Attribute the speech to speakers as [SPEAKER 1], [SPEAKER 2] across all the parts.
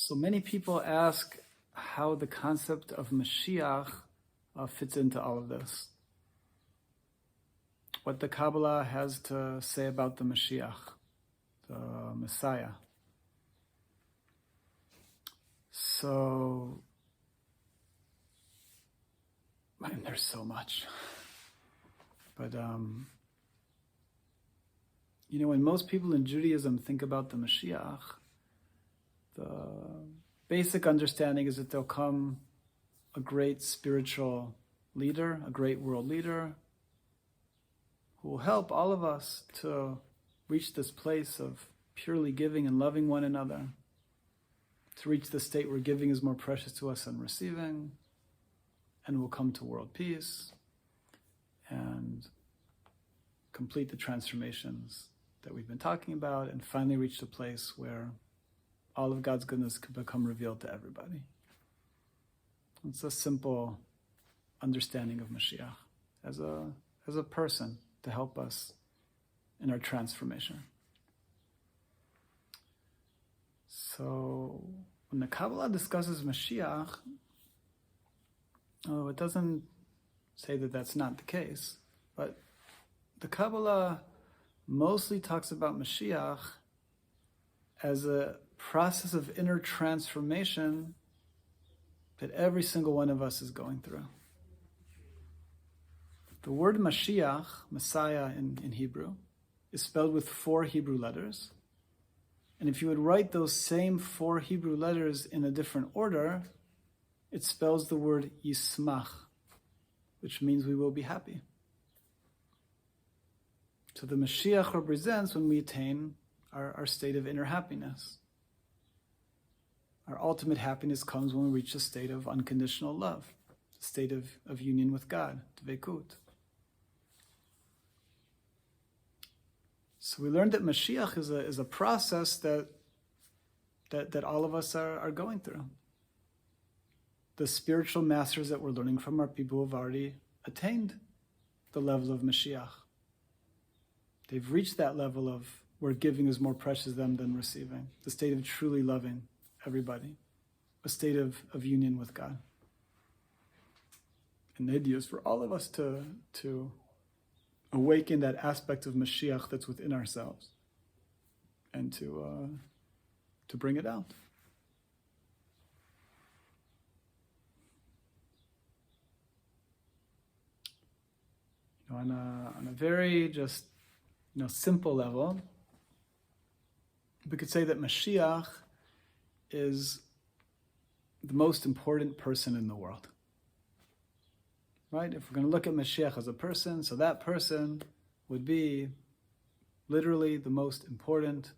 [SPEAKER 1] So many people ask how the concept of Mashiach fits into all of this. What the Kabbalah has to say about the Mashiach, the Messiah. So, and there's so much. But, when most people in Judaism think about the Mashiach, the basic understanding is that there'll come a great spiritual leader, a great world leader, who will help all of us to reach this place of purely giving and loving one another, to reach the state where giving is more precious to us than receiving, and will come to world peace and complete the transformations that we've been talking about, and finally reach the place where all of God's goodness could become revealed to everybody. It's a simple understanding of Mashiach as a person to help us in our transformation. So when the Kabbalah discusses Mashiach, it doesn't say that that's not the case, but the Kabbalah mostly talks about Mashiach as a process of inner transformation that every single one of us is going through. The word Mashiach, Messiah in Hebrew, is spelled with 4 Hebrew letters. And if you would write those same 4 Hebrew letters in a different order, it spells the word Yismach, which means we will be happy. So the Mashiach represents when we attain our state of inner happiness. Our ultimate happiness comes when we reach a state of unconditional love, a state of union with God, dveikut. So we learned that Mashiach is a process that all of us are going through. The spiritual masters that we're learning from are people who have already attained the level of Mashiach. They've reached that level of where giving is more precious to them than receiving, the state of truly loving everybody, a state of union with God. And the idea is for all of us to awaken that aspect of Mashiach that's within ourselves and to bring it out. On a very just simple level, we could say that Mashiach is the most important person in the world. Right? If we're going to look at Mashiach as a person, so that person would be literally the most important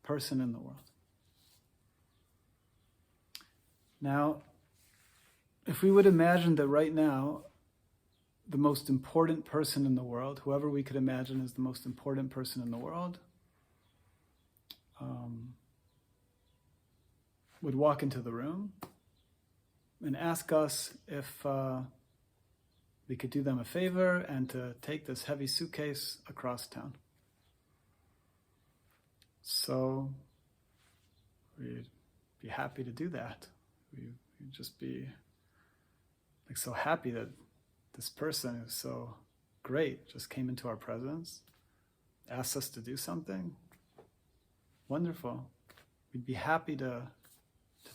[SPEAKER 1] person in the world. Now, if we would imagine that right now, the most important person in the world, whoever we could imagine is the most important person in the world, would walk into the room and ask us if we could do them a favor and to take this heavy suitcase across town. So we'd be happy to do that. We'd just be so happy that this person who's so great just came into our presence, asked us to do something. Wonderful. We'd be happy to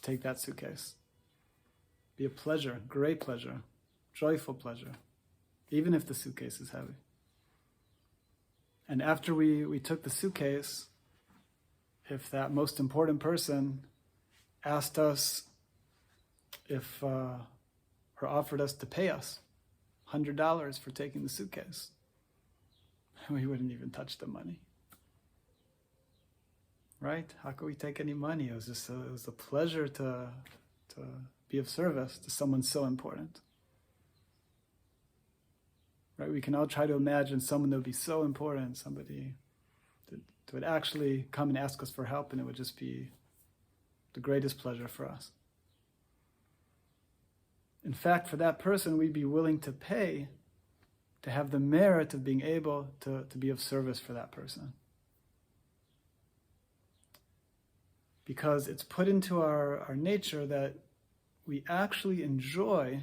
[SPEAKER 1] take that suitcase. Be a pleasure, great pleasure, joyful pleasure, even if the suitcase is heavy. And after we took the suitcase, if that most important person asked us or offered us to pay us $100 for taking the suitcase, we wouldn't even touch the money. Right? How could we take any money? It was a pleasure to be of service to someone so important. Right? We can all try to imagine someone that would be so important, somebody that would actually come and ask us for help, and it would just be the greatest pleasure for us. In fact, for that person, we'd be willing to pay to have the merit of being able to be of service for that person. because it's put into our nature that we actually enjoy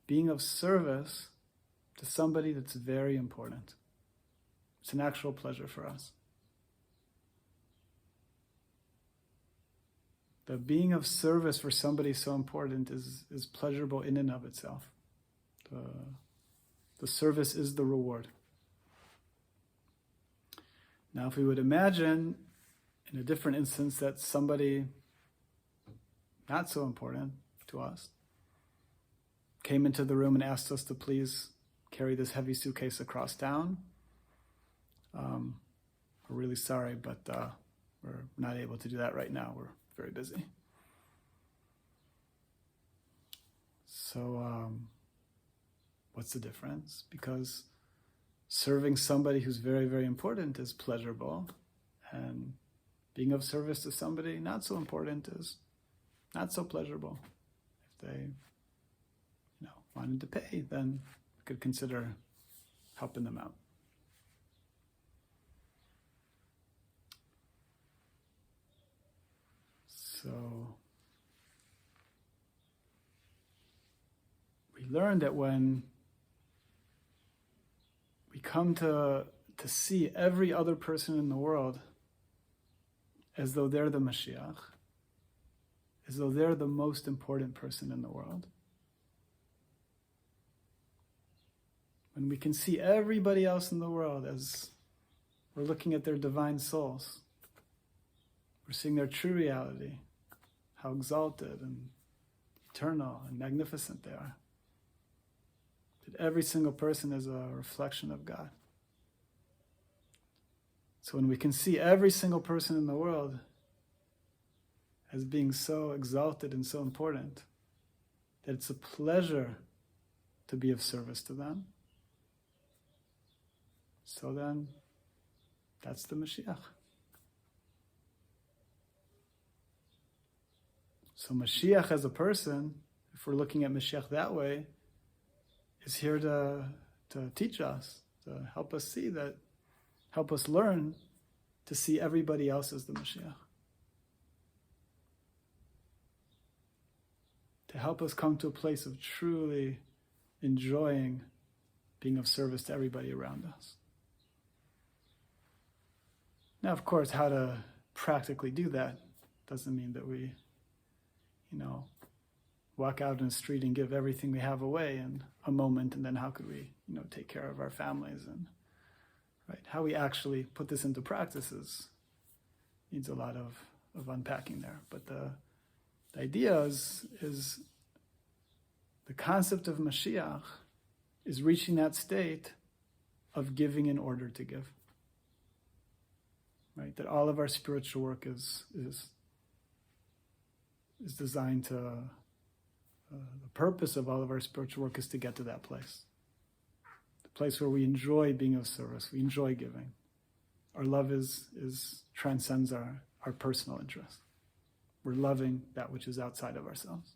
[SPEAKER 1] being of service to somebody that's very important. It's an actual pleasure for us. The being of service for somebody so important is pleasurable in and of itself. The service is the reward. Now, if we would imagine in a different instance that somebody not so important to us came into the room and asked us to please carry this heavy suitcase across town, we're really sorry, but we're not able to do that right now. We're very busy. So what's the difference? Because serving somebody who's very, very important is pleasurable, and being of service to somebody not so important is not so pleasurable. If they, wanted to pay, then we could consider helping them out. So we learned that when we come to see every other person in the world as though they're the Mashiach, as though they're the most important person in the world, when we can see everybody else in the world as we're looking at their divine souls, we're seeing their true reality, how exalted and eternal and magnificent they are. That every single person is a reflection of God. So when we can see every single person in the world as being so exalted and so important, that it's a pleasure to be of service to them, so then that's the Mashiach. So Mashiach as a person, if we're looking at Mashiach that way, is here to teach us, to help us see that, help us learn to see everybody else as the Mashiach. To help us come to a place of truly enjoying being of service to everybody around us. Now, of course, how to practically do that doesn't mean that we, walk out in the street and give everything we have away in a moment, and then how could we, take care of our families, and right? How we actually put this into practice needs a lot of unpacking there. But the idea is the concept of Mashiach is reaching that state of giving in order to give. Right? That all of our spiritual work is designed to, the purpose of all of our spiritual work is to get to that place. The place where we enjoy being of service, we enjoy giving. Our love transcends our personal interest. We're loving that which is outside of ourselves.